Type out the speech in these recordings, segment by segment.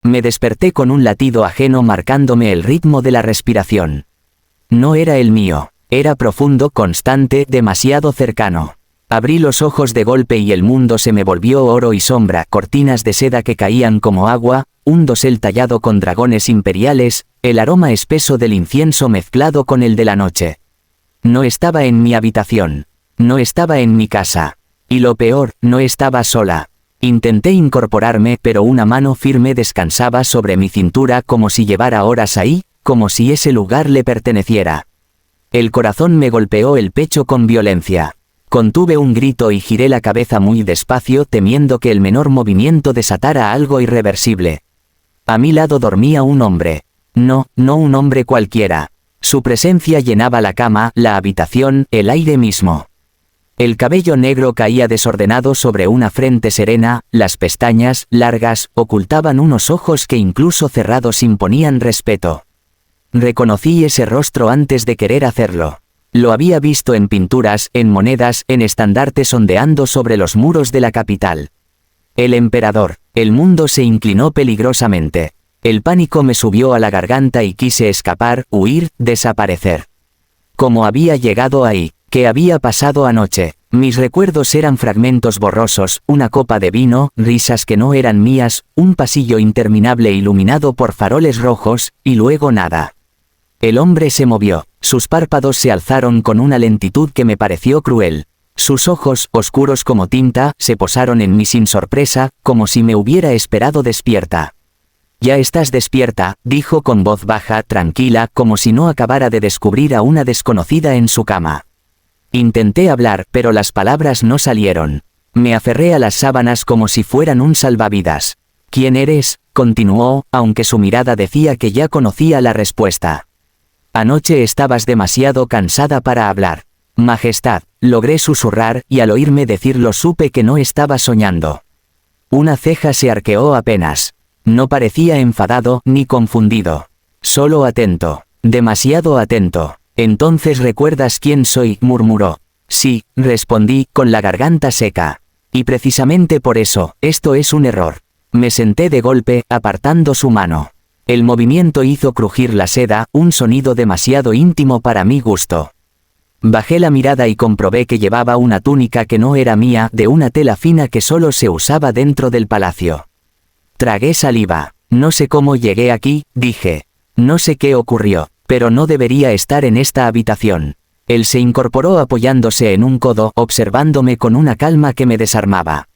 Me desperté con un latido ajeno marcándome el ritmo de la respiración. No era el mío, era profundo, constante, demasiado cercano. Abrí los ojos de golpe y el mundo se me volvió oro y sombra, cortinas de seda que caían como agua, un dosel tallado con dragones imperiales, el aroma espeso del incienso mezclado con el de la noche. No estaba en mi habitación. No estaba en mi casa. Y lo peor, no estaba sola. Intenté incorporarme, pero una mano firme descansaba sobre mi cintura como si llevara horas ahí, como si ese lugar le perteneciera. El corazón me golpeó el pecho con violencia. Contuve un grito y giré la cabeza muy despacio, temiendo que el menor movimiento desatara algo irreversible. A mi lado dormía un hombre. No un hombre cualquiera. Su presencia llenaba la cama, la habitación, el aire mismo. El cabello negro caía desordenado sobre una frente serena, las pestañas, largas, ocultaban unos ojos que incluso cerrados imponían respeto. Reconocí ese rostro antes de querer hacerlo. Lo había visto en pinturas, en monedas, en estandartes ondeando sobre los muros de la capital. El emperador. El mundo se inclinó peligrosamente. El pánico me subió a la garganta y quise escapar, huir, desaparecer. ¿Cómo había llegado ahí? ¿Qué había pasado anoche? Mis recuerdos eran fragmentos borrosos, una copa de vino, risas que no eran mías, un pasillo interminable iluminado por faroles rojos, y luego nada. El hombre se movió, sus párpados se alzaron con una lentitud que me pareció cruel. Sus ojos, oscuros como tinta, se posaron en mí sin sorpresa, como si me hubiera esperado despierta. «Ya estás despierta», dijo con voz baja, tranquila, como si no acabara de descubrir a una desconocida en su cama. Intenté hablar, pero las palabras no salieron. Me aferré a las sábanas como si fueran un salvavidas. «¿Quién eres?», continuó, aunque su mirada decía que ya conocía la respuesta. «Anoche estabas demasiado cansada para hablar». «Majestad», logré susurrar, y al oírme decirlo supe que no estaba soñando. Una ceja se arqueó apenas. No parecía enfadado, ni confundido. Solo atento. Demasiado atento. «Entonces recuerdas quién soy», murmuró. «Sí», respondí, con la garganta seca. «Y precisamente por eso, esto es un error». Me senté de golpe, apartando su mano. El movimiento hizo crujir la seda, un sonido demasiado íntimo para mi gusto. Bajé la mirada y comprobé que llevaba una túnica que no era mía, de una tela fina que solo se usaba dentro del palacio. Tragué saliva. «No sé cómo llegué aquí», dije. «No sé qué ocurrió, pero no debería estar en esta habitación». Él se incorporó apoyándose en un codo, observándome con una calma que me desarmaba.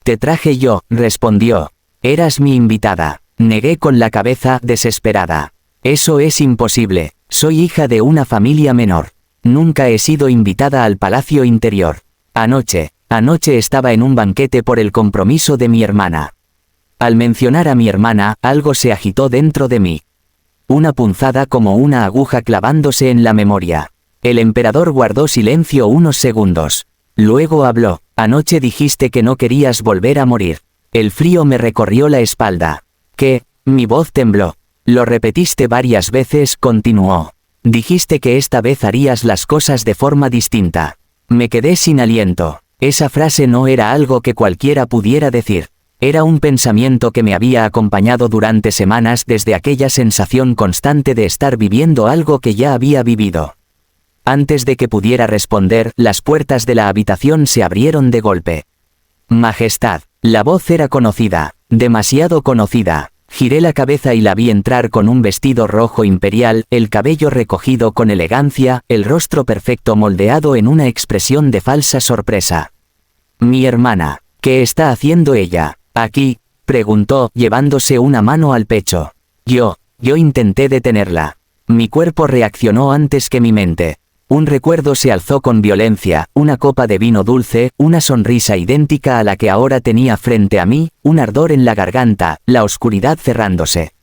«Te traje yo», respondió. «Eras mi invitada». Negué con la cabeza, desesperada. «Eso es imposible. Soy hija de una familia menor. Nunca he sido invitada al palacio interior. Anoche estaba en un banquete por el compromiso de mi hermana». Al mencionar a mi hermana, algo se agitó dentro de mí. Una punzada como una aguja clavándose en la memoria. El emperador guardó silencio unos segundos. Luego habló. «Anoche dijiste que no querías volver a morir». El frío me recorrió la espalda. «¿Qué?». Mi voz tembló. «Lo repetiste varias veces», continuó. «Dijiste que esta vez harías las cosas de forma distinta». Me quedé sin aliento. Esa frase no era algo que cualquiera pudiera decir. Era un pensamiento que me había acompañado durante semanas desde aquella sensación constante de estar viviendo algo que ya había vivido. Antes de que pudiera responder, las puertas de la habitación se abrieron de golpe. «Majestad». La voz era conocida, demasiado conocida. Giré la cabeza y la vi entrar con un vestido rojo imperial, el cabello recogido con elegancia, el rostro perfecto moldeado en una expresión de falsa sorpresa. «Mi hermana. ¿Qué está haciendo ella aquí?», preguntó, llevándose una mano al pecho. Yo intenté detenerla. Mi cuerpo reaccionó antes que mi mente. Un recuerdo se alzó con violencia, una copa de vino dulce, una sonrisa idéntica a la que ahora tenía frente a mí, un ardor en la garganta, la oscuridad cerrándose.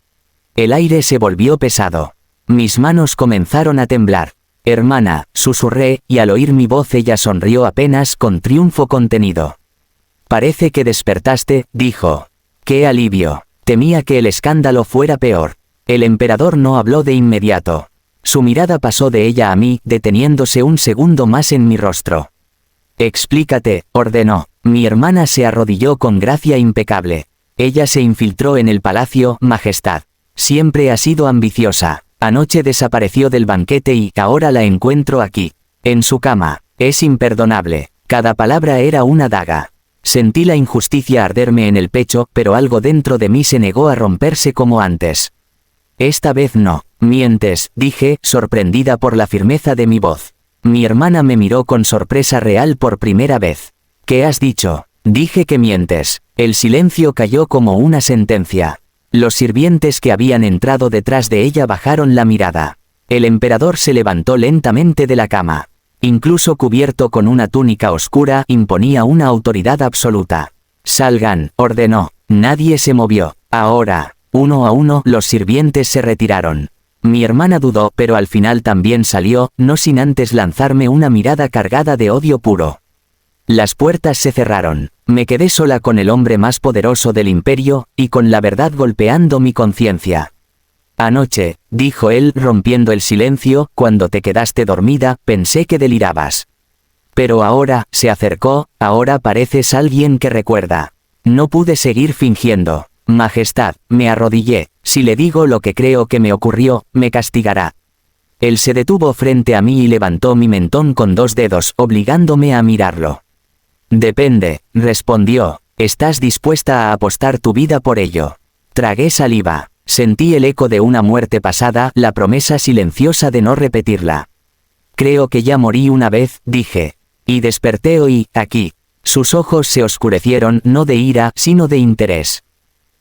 El aire se volvió pesado. Mis manos comenzaron a temblar. «Hermana», susurré, y al oír mi voz ella sonrió apenas con triunfo contenido. «Parece que despertaste», dijo. «Qué alivio. Temía que el escándalo fuera peor». El emperador no habló de inmediato. Su mirada pasó de ella a mí, deteniéndose un segundo más en mi rostro. «Explícate», ordenó. Mi hermana se arrodilló con gracia impecable. Ella se infiltró en el palacio, Majestad. Siempre ha sido ambiciosa. Anoche desapareció del banquete y ahora la encuentro aquí. En su cama. Es imperdonable. Cada palabra era una daga. Sentí la injusticia arderme en el pecho, pero algo dentro de mí se negó a romperse como antes. Esta vez no. Mientes, dije, sorprendida por la firmeza de mi voz. Mi hermana me miró con sorpresa real por primera vez. ¿Qué has dicho? Dije que mientes. El silencio cayó como una sentencia. Los sirvientes que habían entrado detrás de ella bajaron la mirada. El emperador se levantó lentamente de la cama. Incluso cubierto con una túnica oscura, imponía una autoridad absoluta. Salgan, ordenó. Nadie se movió. Ahora, uno a uno, los sirvientes se retiraron. Mi hermana dudó, pero al final también salió, no sin antes lanzarme una mirada cargada de odio puro. Las puertas se cerraron. Me quedé sola con el hombre más poderoso del imperio, y con la verdad golpeando mi conciencia. Anoche, dijo él rompiendo el silencio, cuando te quedaste dormida, pensé que delirabas. Pero ahora, se acercó, ahora pareces alguien que recuerda. No pude seguir fingiendo. Majestad, me arrodillé. Si le digo lo que creo que me ocurrió, me castigará. Él se detuvo frente a mí y levantó mi mentón con 2 dedos, obligándome a mirarlo. Depende, respondió. ¿Estás dispuesta a apostar tu vida por ello? Tragué saliva. Sentí el eco de una muerte pasada, la promesa silenciosa de no repetirla. Creo que ya morí una vez, dije. Y desperté hoy, aquí. Sus ojos se oscurecieron, no de ira, sino de interés.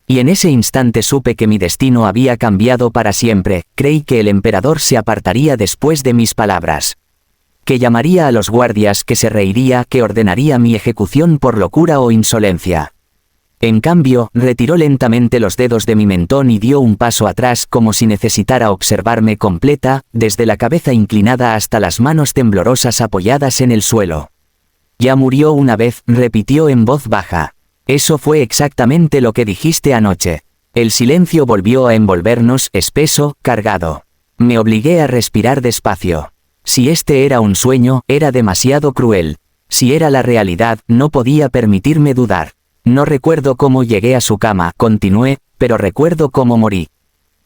Y en ese instante supe que mi destino había cambiado para siempre. Creí que el emperador se apartaría después de mis palabras. Que llamaría a los guardias, que se reiría, que ordenaría mi ejecución por locura o insolencia. En cambio, retiró lentamente los dedos de mi mentón y dio un paso atrás como si necesitara observarme completa, desde la cabeza inclinada hasta las manos temblorosas apoyadas en el suelo. Ya murió una vez, repitió en voz baja. Eso fue exactamente lo que dijiste anoche. El silencio volvió a envolvernos, espeso, cargado. Me obligué a respirar despacio. Si este era un sueño, era demasiado cruel. Si era la realidad, no podía permitirme dudar. No recuerdo cómo llegué a su cama, continué, pero recuerdo cómo morí.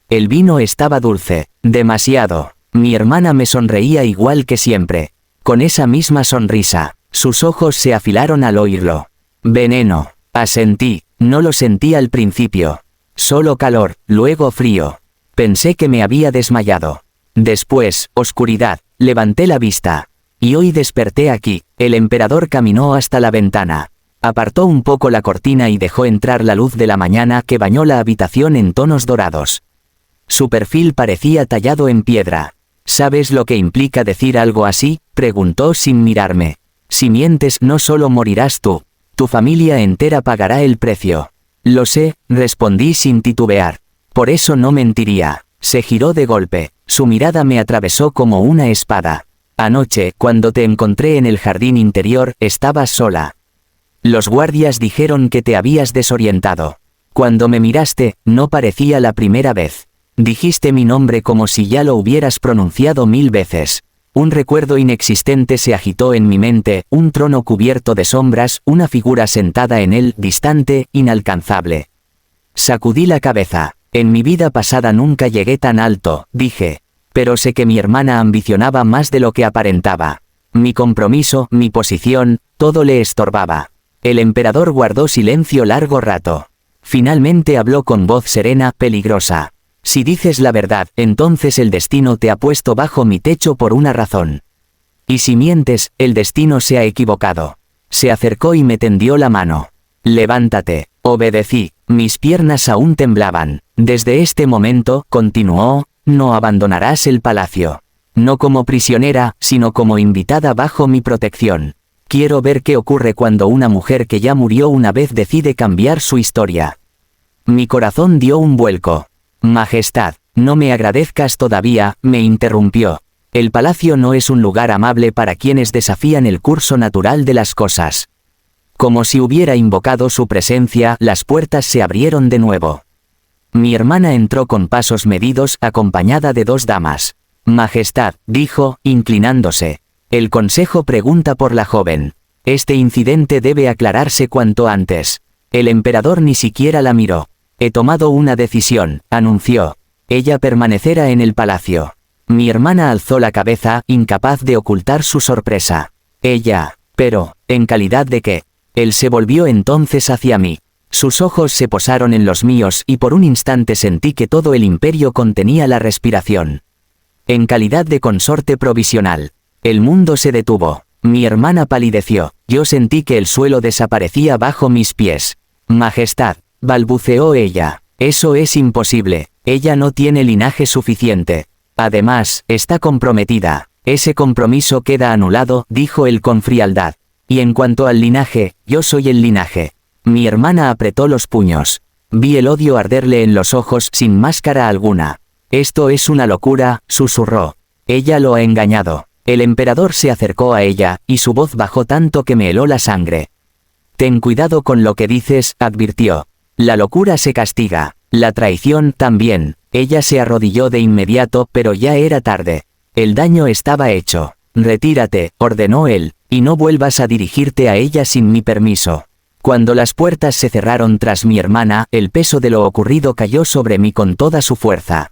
El vino estaba dulce, demasiado. Mi hermana me sonreía igual que siempre. Con esa misma sonrisa, sus ojos se afilaron al oírlo. Veneno, asentí, no lo sentí al principio. Solo calor, luego frío. Pensé que me había desmayado. Después, oscuridad. Levanté la vista. Y hoy desperté aquí. El emperador caminó hasta la ventana. Apartó un poco la cortina y dejó entrar la luz de la mañana que bañó la habitación en tonos dorados. Su perfil parecía tallado en piedra. ¿Sabes lo que implica decir algo así?, preguntó sin mirarme. Si mientes no solo morirás tú. Tu familia entera pagará el precio. Lo sé, respondí sin titubear. Por eso no mentiría. Se giró de golpe. Su mirada me atravesó como una espada. Anoche, cuando te encontré en el jardín interior, estabas sola. Los guardias dijeron que te habías desorientado. Cuando me miraste, no parecía la primera vez. Dijiste mi nombre como si ya lo hubieras pronunciado 1000 veces. Un recuerdo inexistente se agitó en mi mente, un trono cubierto de sombras, una figura sentada en él, distante, inalcanzable. Sacudí la cabeza. En mi vida pasada nunca llegué tan alto, dije. Pero sé que mi hermana ambicionaba más de lo que aparentaba. Mi compromiso, mi posición, todo le estorbaba. El emperador guardó silencio largo rato. Finalmente habló con voz serena, peligrosa. Si dices la verdad, entonces el destino te ha puesto bajo mi techo por una razón. Y si mientes, el destino se ha equivocado. Se acercó y me tendió la mano. Levántate. Obedecí. Mis piernas aún temblaban. Desde este momento, continuó, no abandonarás el palacio. No como prisionera, sino como invitada bajo mi protección. Quiero ver qué ocurre cuando una mujer que ya murió una vez decide cambiar su historia. Mi corazón dio un vuelco. Majestad, no me agradezcas todavía, me interrumpió. El palacio no es un lugar amable para quienes desafían el curso natural de las cosas. Como si hubiera invocado su presencia, las puertas se abrieron de nuevo. Mi hermana entró con pasos medidos, acompañada de 2 damas. Majestad, dijo, inclinándose. El consejo pregunta por la joven. Este incidente debe aclararse cuanto antes. El emperador ni siquiera la miró. He tomado una decisión, anunció. Ella permanecerá en el palacio. Mi hermana alzó la cabeza, incapaz de ocultar su sorpresa. Ella, pero, ¿en calidad de qué? Él se volvió entonces hacia mí. Sus ojos se posaron en los míos y por un instante sentí que todo el imperio contenía la respiración. En calidad de consorte provisional. El mundo se detuvo. Mi hermana palideció. Yo sentí que el suelo desaparecía bajo mis pies. Majestad, balbuceó ella. Eso es imposible. Ella no tiene linaje suficiente. Además, está comprometida. Ese compromiso queda anulado, dijo él con frialdad. Y en cuanto al linaje, yo soy el linaje. Mi hermana apretó los puños. Vi el odio arderle en los ojos sin máscara alguna. Esto es una locura, susurró. Ella lo ha engañado. El emperador se acercó a ella, y su voz bajó tanto que me heló la sangre. Ten cuidado con lo que dices, advirtió. La locura se castiga. La traición también. Ella se arrodilló de inmediato, pero ya era tarde. El daño estaba hecho. Retírate, ordenó él, y no vuelvas a dirigirte a ella sin mi permiso. Cuando las puertas se cerraron tras mi hermana, el peso de lo ocurrido cayó sobre mí con toda su fuerza.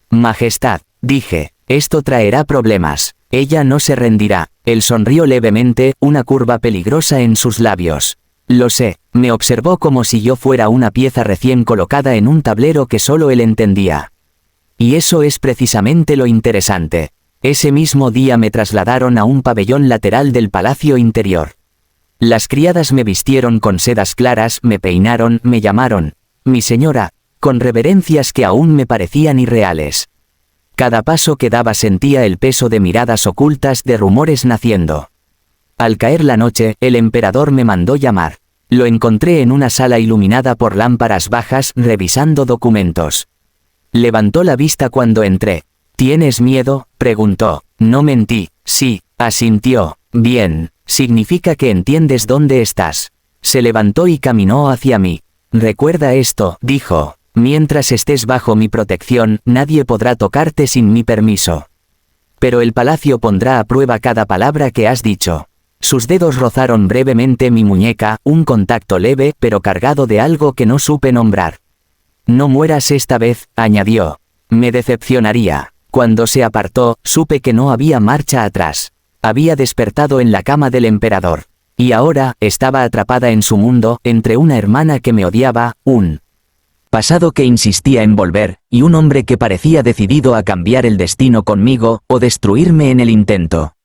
Majestad, dije, esto traerá problemas. Ella no se rendirá. Él sonrió levemente, una curva peligrosa en sus labios. Lo sé, me observó como si yo fuera una pieza recién colocada en un tablero que solo él entendía. Y eso es precisamente lo interesante. Ese mismo día me trasladaron a un pabellón lateral del palacio interior. Las criadas me vistieron con sedas claras, me peinaron, me llamaron mi señora, con reverencias que aún me parecían irreales. Cada paso que daba sentía el peso de miradas ocultas, de rumores naciendo. Al caer la noche, el emperador me mandó llamar. Lo encontré en una sala iluminada por lámparas bajas, revisando documentos. Levantó la vista cuando entré. ¿Tienes miedo?, preguntó. No mentí. Sí, asintió. Bien, significa que entiendes dónde estás. Se levantó y caminó hacia mí. Recuerda esto, dijo. Mientras estés bajo mi protección, nadie podrá tocarte sin mi permiso. Pero el palacio pondrá a prueba cada palabra que has dicho. Sus dedos rozaron brevemente mi muñeca, un contacto leve, pero cargado de algo que no supe nombrar. No mueras esta vez, añadió. Me decepcionaría. Cuando se apartó, supe que no había marcha atrás. Había despertado en la cama del emperador. Y ahora, estaba atrapada en su mundo, entre una hermana que me odiaba, un pasado que insistía en volver, y un hombre que parecía decidido a cambiar el destino conmigo, o destruirme en el intento.